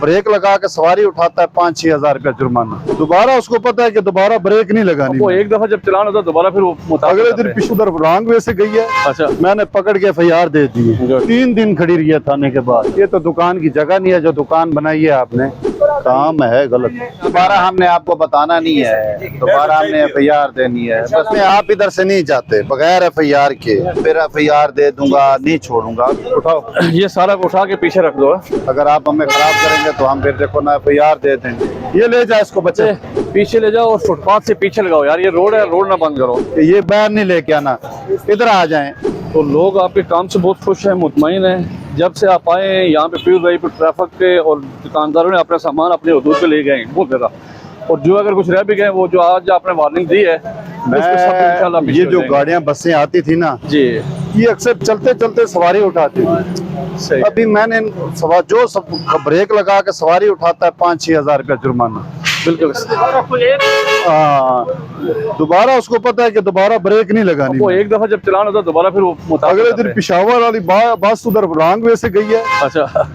Break लगा के सवारी उठाता है 5-6 हजार रुपया जुर्माना। दोबारा उसको पता है कि दोबारा ब्रेक नहीं लगानी। वो एक दफा जब चलान होता है दोबारा फिर वो अगले दिन पीछे उधर रॉन्ग वे से गई है। अच्छा, मैंने पकड़ के FIR दे दी है। 3 दिन खड़ी रही है थाने के बाद। ये तो दुकान की जगह नहीं है जो दुकान बनाई है आपने, काम है गलत। दोबारा हमने आपको बताना नहीं है, दोबारा हमने FIR देनी है। बस मैं आप इधर से नहीं जाते बगैर FIR के, फिर FIR दे दूंगा, नहीं छोड़ूंगा। उठाओ ये सारा उठा के पीछे रख दो। अगर आप हमें खराब करेंगे तो हम फिर देखो ना FIR दे देंगे। ये ले जाए इसको बच्चे, पीछे ले जाओ और फुटपाथ से पीछे लगाओ यार, ये रोड है, रोड ना बंद करो। ये बाहर नहीं लेके आना, इधर आ जाएं। तो लोग आपके काम से बहुत खुश हैं, मुतमईन हैं। जब से आप आए हैं यहाँ पे पीर भाई पर ट्रैफिक के और दुकानदारों ने अपना सामान अपने हदूद पे ले गए हैं बहुत ज़्यादा। और जो अगर कुछ रह भी गए वो जो आज आपने वार्निंग दी है, ये जो गाड़ियाँ बसें आती थी ना जी, ये अक्सर चलते चलते सवारी उठाती थी। सही। अभी मैंने जो सब ब्रेक लगा के सवारी उठाता है 5-6 हजार रुपया जुर्माना। बिल्कुल। दोबारा उसको पता है कि दोबारा ब्रेक नहीं लगानी। वो एक दफा जब चलान होता है दोबारा फिर वो अगले दिन पेशावर वाली बस उधर रॉन्ग वे से गई है। अच्छा,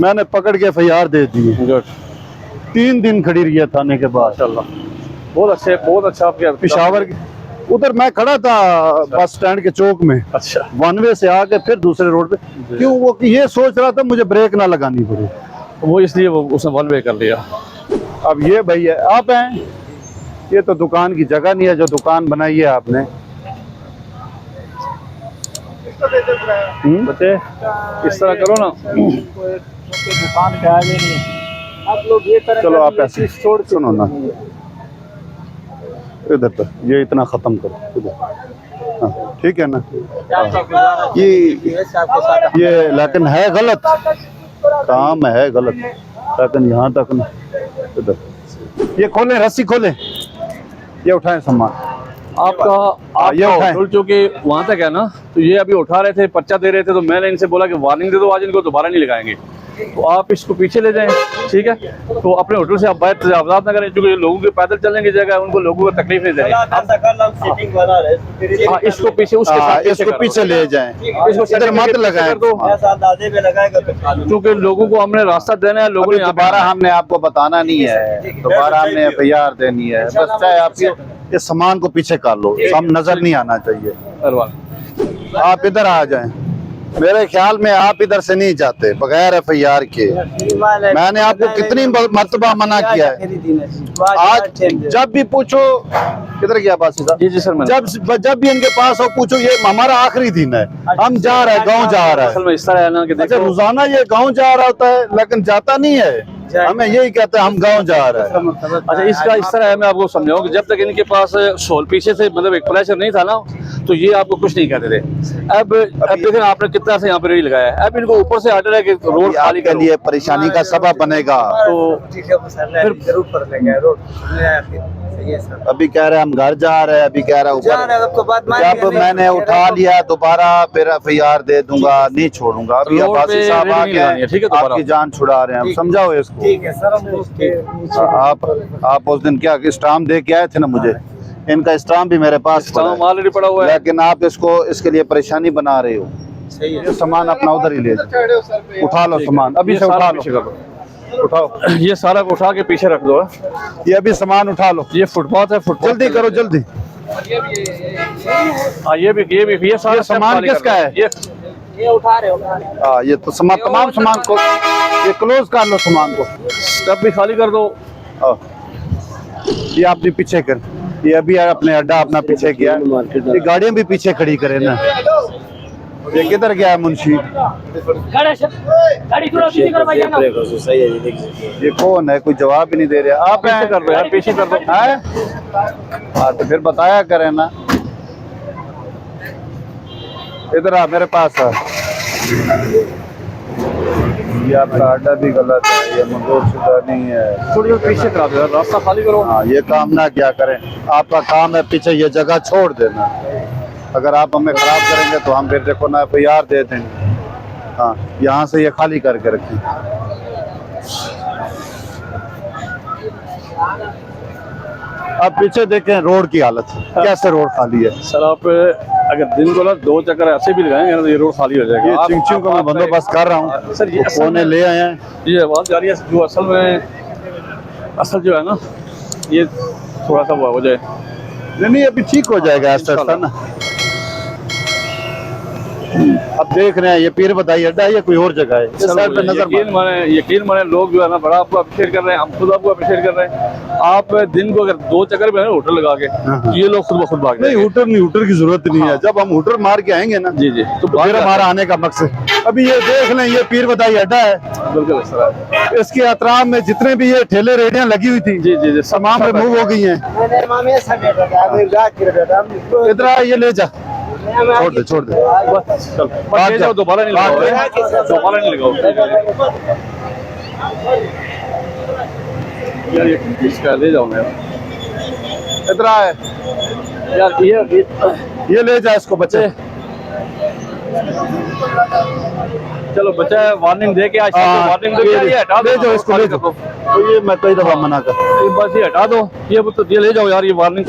मैंने पकड़ के FIR दे दी है। गुड। 3 दिन खड़ी रही है थाने के बाद। माशाल्लाह, बहुत अच्छे, बहुत अच्छा आपके पेशावर उधर मैं खड़ा था बस स्टैंड के चौक में। अच्छा, 1 वे से आके फिर दूसरे रोड पे, क्यों वो ये सोच रहा था मुझे ब्रेक ना लगानी पड़े, वो इसलिए वो उसने 1 वे कर लिया। अब ये भैया आप हैं, ये तो दुकान की जगह नहीं है जो दुकान बनाई है आपने। बच्चे इस तरह करो ना, दुकान के आगे नहीं आप लोग ये तरह चलो आप ऐसे छोड़ सुनो ना, इधर पर ये इतना खत्म करो इधर, हाँ, ठीक है ना। ये लेकिन है गलत काम, है गलत, लेकिन यहाँ तक ना। इधर ये खोलें, रस्सी खोलें, ये उठाएं सामान आपका ये उठाएं। होटल चूंकि वहाँ तक है ना, तो ये अभी उठा रहे थे, पर्चा दे रहे थे, तो मैंने इनसे बोला कि वार्निंग दे दो, आज इनको दोबारा नहीं लगाएंगे। तो आप इसको पीछे ले जाएं, ठीक है। तो अपने होटल से आप बाहर तजावुज़ात ना करें, क्योंकि लोगों के पैदल चलने की जगह है, उनको लोगों को तकलीफ नहीं देनी। हाँ, इसको पीछे उसके साथ इसको पीछे ले जाएं, इसको इधर मत लगाएं, क्योंकि लोगों को हमने रास्ता देना है। लोगों ने दोबारा हमने आपको बताना नहीं है, दोबारा हमने FIR देनी है। बस चाहे आप ये सामान को पीछे कर लो, हम नजर नहीं आना चाहिए। आप इधर आ जाएं, मेरे ख्याल में आप इधर से नहीं जाते बगैर FIR के। मैंने आपको कितनी मर्तबा मना किया है, आज जब भी पूछो किधर गया बासी साहब। जी सर, जब भी इनके पास हो पूछो, ये हमारा आखिरी दिन है, हम जा रहे हैं, गाँव जा रहा है। असल में इस तरह है ना कि अच्छा, रोजाना ये गाँव जा रहा होता है लेकिन जाता नहीं है, हमें यही कहते हैं हम गाँव जा रहे हैं। अच्छा, इसका इस तरह है, मैं आपको समझाऊं कि जब तक इनके पास सोल पीछे से मतलब एक प्रेशर नहीं था ना, तो ये आपको कुछ नहीं कहते थे। अब देखें आपने कितना से यहाँ पे रेडी लगाया है, अब इनको ऊपर से आर्डर है कि रोड खाली के लिए परेशानी का सबब बनेगा। तो अभी कह रहे हैं हम घर जा रहे हैं, अभी कह रहा हूँ जब मैंने उठा लिया दोबारा फिर FIR दे दूंगा, नहीं छोड़ूंगा। अभी अब्बासी साहब आ गए, ठीक है, आपकी जान छुड़ा रहे हैं, समझाओ इसको। ठीक है सर, आप उस दिन क्या स्टाम्प दे के आए थे ना मुझे, इनका स्टाम्प भी मेरे पास ऑलरेडी पड़ा हुआ है, लेकिन आप इसके लिए परेशानी बना रहे हो। सही है। ये सामान अपना उधर ही ले जाओ, उठा लो सामान, अभी से उठा लो, उठाओ। ये सारा उठा के पीछे रख दो। ये अभी सामान उठा लो, ये फुटपाथ है, फुटपाथ जल्दी करो जल्दी। हाँ, ये सारा सामान किसका है? ये उठा रहे हो। हाँ, ये तो सामान, तमाम सामान को ये क्लोज कर लो, सामान को स्टब भी खाली कर दो। ये आपने पीछे कर, ये अभी अपने अड्डा अपना पीछे किया, ये गाड़ियां भी पीछे खड़ी करे ना। ये किधर गया है मुंशी? ये कौन है, कोई जवाब ही नहीं दे रहा। आप पीछे कर दो यार, पीछे कर दो। हाँ तो फिर बताया करें ना, इधर आ मेरे पास आ। ये आपका अड्डा भी गलत है, ये मंजूर शुदा नहीं है। थोड़ी पीछे करा दो यार, रास्ता खाली करो। हाँ, ये काम ना क्या करें, आपका काम है पीछे ये जगह छोड़ देना। अगर आप हमें खराब करेंगे तो हम फिर देखो ना FIR दे देंगे। हाँ, यहाँ से ये खाली करके रखिए। अब पीछे देखें रोड की हालत, कैसे रोड खाली है। सर आप अगर दिन को ना 2 चक्कर ऐसे भी लगाएंगे ना तो ये रोड खाली हो जाएगा। ये चिंचियों का मैं बंदोबस्त कर रहा हूँ सर, ये असल कोने में ले आए हैं। ये आवाज जा रही है जो असल जो है ना ये थोड़ा सा वो हो जाए। नहीं अभी ठीक हो जाएगा ऐसा ना। अब देख रहे हैं ये पीर बताइए अड्डा है या कोई और जगह है, इस साइड पे नजर यकीन माने लोग जो है ना बड़ा आपको अप्रिशिएट कर रहे हैं, हम खुद आपको अप्रिशिएट कर रहे हैं। आप दिन को अगर 2 चक्कर में होटल लगा के तो ये लोग खुद ब खुद भाग नहीं हुटर की जरूरत नहीं है। जब हम हुटर मार के आएंगे ना जी जी तो फिर हमारा आने का मकसद। अभी ये देख लें ये पीर बताइए अड्डा है, बिल्कुल इस तरह। इसके अतराम में जितने भी ये ठेले रेडियां लगी हुई थी जी जी जी तमाम रिमूव हो गई हैं। इधर ये ले जा छोड़ दे ले जाओ, दोबारा नहीं लगाओ। यार ये इसका ले जाओ मैं इधर आए यार ये ले जा इसको बच्चे। चलो बच्चा वार्निंग दे के आज वार्निंग दे के ये हटा ले जाओ इसको ले जाओ। तो ये मैं कई दफा मना कर बस ये हटा दो, ये ले जाओ यार ये वार्निंग।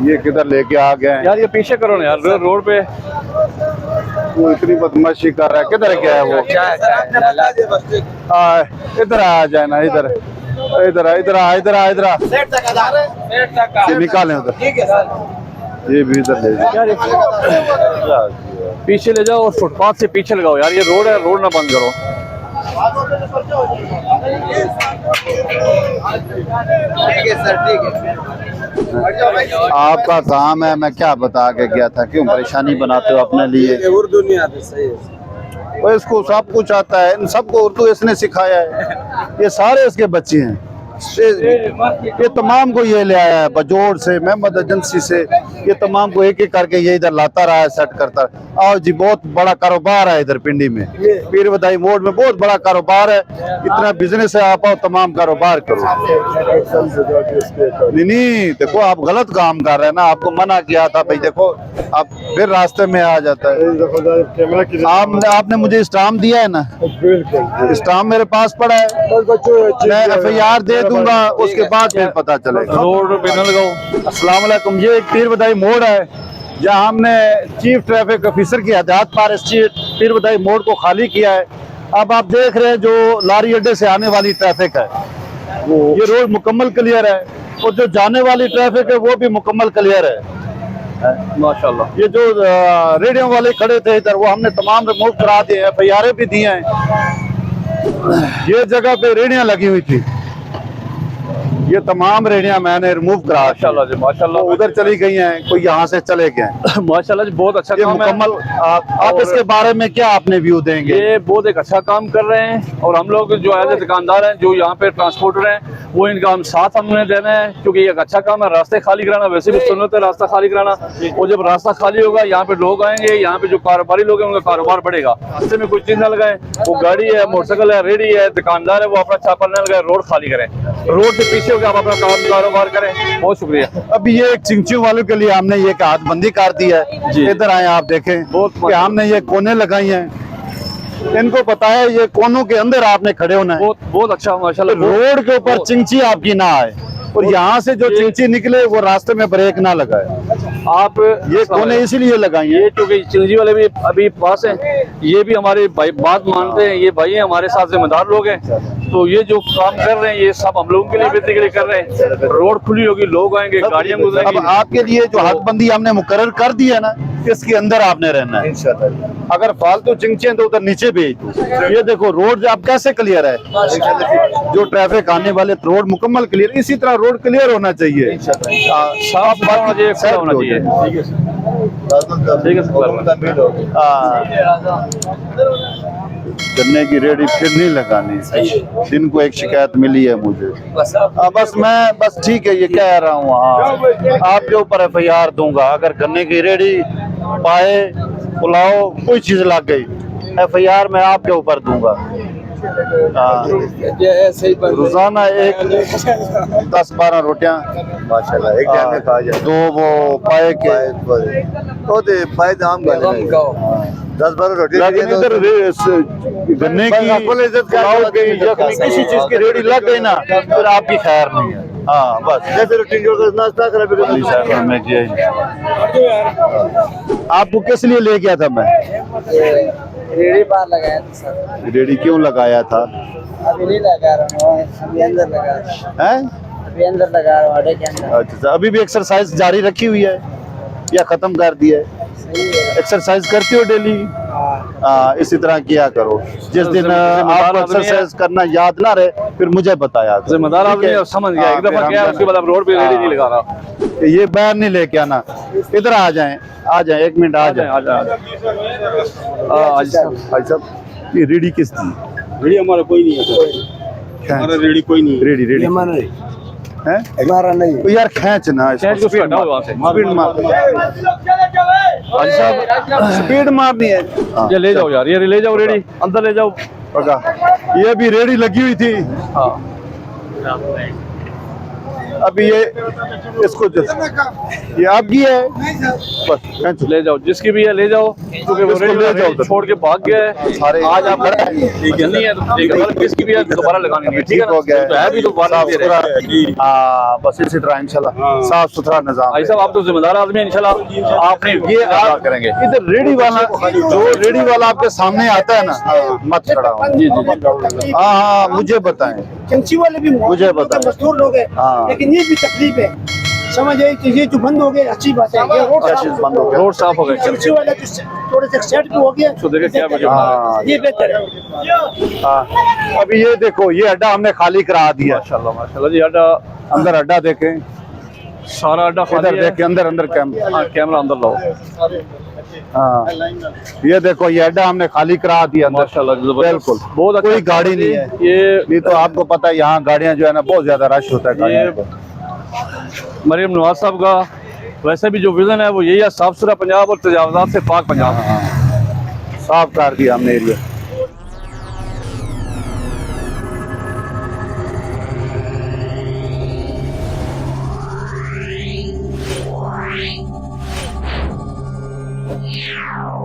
ये किधर लेके आ गए हैं यार ये पीछे करो ना यार रोड पे। वो इतनी बदमाशी कर रहा है, किधर गया है वो? इधर आ जाए ना, इधर आ निकालें उधर। ये भी इधर ले जाओ, पीछे ले जाओ और फुटपाथ से पीछे लगाओ यार, ये रोड है, रोड ना बंद करो। आपका काम है, मैं क्या बता के गया था, क्यों परेशानी बनाते हो अपने लिए? उर्दू नहीं आती सही वो इसको सब कुछ आता है, इन सबको उर्दू इसने सिखाया है। ये सारे इसके बच्चे हैं, ये तमाम को ये ले आया है बजोड़ से, मेहमद एजेंसी से, ये तमाम को एक एक करके ये इधर लाता रहा है, सेट करता रहा। आओ जी, बहुत बड़ा कारोबार है इधर पिंडी में, पीर बदाई मोड़ में बहुत बड़ा कारोबार है, इतना बिजनेस है। आप आओ तमाम कारोबार करो। नहीं देखो आप गलत काम कर रहे हैं ना, आपको मना किया था भाई, देखो आप फिर रास्ते में आ जाता है। आपने मुझे स्टाम्प दिया है ना, स्टाम्प मेरे पास पड़ा है, मैं FIR दे दूंगा, उसके बाद फिर पता चलेगा। रोड पे न लगाओ। अस्सलाम वालेकुम, ये एक पीर बदाई मोड़ है जहां हमने चीफ ट्रैफिक ऑफिसर की हदायत पर इस पीर बदाई मोड़ को खाली किया है। अब आप देख रहे हैं जो लारी अड्डे से आने वाली ट्रैफिक है ये रोड मुकम्मल क्लियर है, और जो जाने वाली ट्रैफिक है वो भी मुकम्मल क्लियर है माशाल्लाह। ये जो रेडियो वाले खड़े थे इधर वो हमने तमाम रिमूव करा दिए हैं, FIR भी दिए हैं। ये जगह पे रेडियां लगी हुई थी, ये तमाम रेडियां मैंने रिमूव करा, माशाल्लाह जी माशाल्लाह। उधर चली गई हैं, कोई यहाँ से चले गए। माशाल्लाह जी बहुत अच्छा ये काम है। मुकम्मल आप इसके बारे में क्या आपने व्यू देंगे? ये बहुत एक अच्छा काम कर रहे हैं, और हम लोग जो एज दुकानदार हैं, जो यहाँ पे ट्रांसपोर्टर हैं, वो इनका हम साथ हमने देना है, क्योंकि ये एक अच्छा काम है। रास्ते खाली कराना वैसे भी सुन्नत है, रास्ता खाली कराना, और जब रास्ता खाली होगा यहाँ पे लोग आएंगे, यहाँ पे जो कारोबारी लोग हैं उनका कारोबार बढ़ेगा। रास्ते में कोई चीज ना लगाए, वो गाड़ी है, मोटरसाइकिल है, रेडी है, दुकानदार है, वो अपना छापा न लगाए, रोड खाली करें, रोड से पीछे होकर आप अपना कारोबार करें। बहुत शुक्रिया। अभी ये एक चिंचियों वालों के लिए हमने ये हाथबंदी कर दी है, इधर आए आप देखें कि हमने ये कोने लगाई हैं, इनको पता है ये कोनों के अंदर आपने खड़े होना है। बहुत अच्छा माशाल्लाह। रोड के ऊपर चिंची आपकी ना आए, और यहाँ से जो चिंची निकले वो रास्ते में ब्रेक ना लगाए। आप ये कोने इसीलिए लगाई ये क्योंकि चिंजी वाले भी अभी पास हैं, ये भी हमारी बात मानते हैं, ये भाई हैं, हमारे साथ जिम्मेदार लोग हैं, तो ये जो काम कर रहे हैं ये सब हम लोगों के लिए बेहतरी के लिए कर रहे हैं। रोड खुली होगी, लोग आएंगे, गाड़ियां गुजरेंगी। अब आपके लिए जो हदबंदी हमने मुकर्रर कर दी है ना, इसके अंदर आपने रहना है इंशाल्लाह। अगर फालतू चिंचियां तो उधर नीचे भेज दो। ये देखो रोड अब कैसे क्लियर है, जो ट्रैफिक आने वाले रोड मुकम्मल क्लियर, इसी तरह रोड क्लियर होना चाहिए, साफ होना चाहिए। ठीक है गन्ने की रेडी फिर नहीं लगानी। दिन को एक शिकायत मिली है मुझे, बस ठीक है, ये कह रहा हूँ। हाँ, आपके ऊपर FIR दूंगा अगर गन्ने की रेडी पाए पुलाव कोई चीज लग गई, FIR मैं आपके ऊपर दूंगा। रोजाना एक 10-12 रोटियां माशाल्लाह एक जन ने खा जाए, 2 वो पाए के तो दे पाए दाम का 10-12 रोटी। लेकिन इधर गन्ने की पुलाव की यखनी किसी चीज की रेडी लग गई ना, फिर आपकी खैर नहीं है। हाँ बस जैसे रूटीन जो नाश्ता करा जी सर मैं जी आपको किस लिए ले गया था मैं रेडी बार लगाया था सर। रेडी क्यों लगाया था अभी नहीं लगा रहा हूँ, अभी अंदर लगा रहा हूँ। हैं अभी अंदर लगा रहा हूँ, अड्डे के अंदर। अच्छा अभी भी एक्सरसाइज जारी रखी हुई है या खत्म कर दी है सही है। एक्सरसाइज करती हो डेली इसी तरह किया करो जिस दिन आपको एक्सरसाइज करना याद ना रहे फिर मुझे बताया करो। जिम्मेदार ठीक आदमी है? है, समझ गया, एक दफा फिर गया हम उसके बाद अब रोड पे रेडी नहीं लगा रहा। ये बैर नहीं लेके आना इधर आ जाएं 1 मिनट आ जाएं आज भाई साहब ये रेडी किस दी रेडी हमारा कोई नहीं है, हमारा रेडी कोई नहीं है। रेडी रेडी हमारा नहीं, है हमारा नहीं। तो यार खींचना को उसको हटाओ वहाँ से। स्पीड मार भाई साहब स्पीड मारनी है ये ले जाओ यार, ये ले जाओ रेडी, अंदर ले जाओ। पका ये भी रेडी लगी हुई थी हाँ अभी ये इसको ये आपकी है बस खींचो ले जाओ, जिसकी भी है ले जाओ, क्योंकि वो इसको रेडी ले जाओ उधर। छोड़ के भाग गया है। सारे आज आप नहीं है तो ठीक है, मतलब किसकी भी है दोबारा लगानी है, ठीक है ठीक हो गया तो है भी तो बात दे रहे हैं। हाँ बस इसी तरह इंशाल्लाह साफ सुथरा निजाम भाई साहब आप तो जिम्मेदार आदमी हैं, इंशाल्लाह आपने ये आप आप करेंगे। इधर रेडी वाला जो रेडी वाला आपके सामने आता है ना मत खड़ा हो जी जी हाँ हाँ मुझे बताएं चमची वाले भी मुझे बताओ। मजदूर लोग हैं, हाँ। लेकिन ये भी तकलीफ है। समझ आई कि ये जो बंद हो गए अच्छी बात है, ये रोड अच्छा साफ चीज बंद हो गया रोड साफ हो गए। चमची वाला जो थोड़े से सेट भी हो गया तो देखिए क्या वीडियो हाँ ये बेहतर है। हाँ अभी ये देखो ये अड्डा हमने खाली करा दिया माशाल्लाह जी, अड्डा अंदर अड्डा देखें सारा अड्डा इधर खाली है। देखें अंदर अंदर कैमरा हाँ, कैमरा अंदर लाओ। हाँ ये देखो ये अड्डा हमने खाली करा दिया अंदर माशाल्लाह जबरदस्त, बिल्कुल बहुत अच्छा कोई गाड़ी नहीं है ये नहीं तो आपको पता है यहाँ गाड़ियाँ जो है ना बहुत ज्यादा रश होता है गाड़ियों पर। मरियम नवाज साहब का वैसे भी जो विजन है वो यही है, साफ सुथरा पंजाब और तजावजात से पाक पंजाब। साफ कर दिया हमने एरिया Yeah.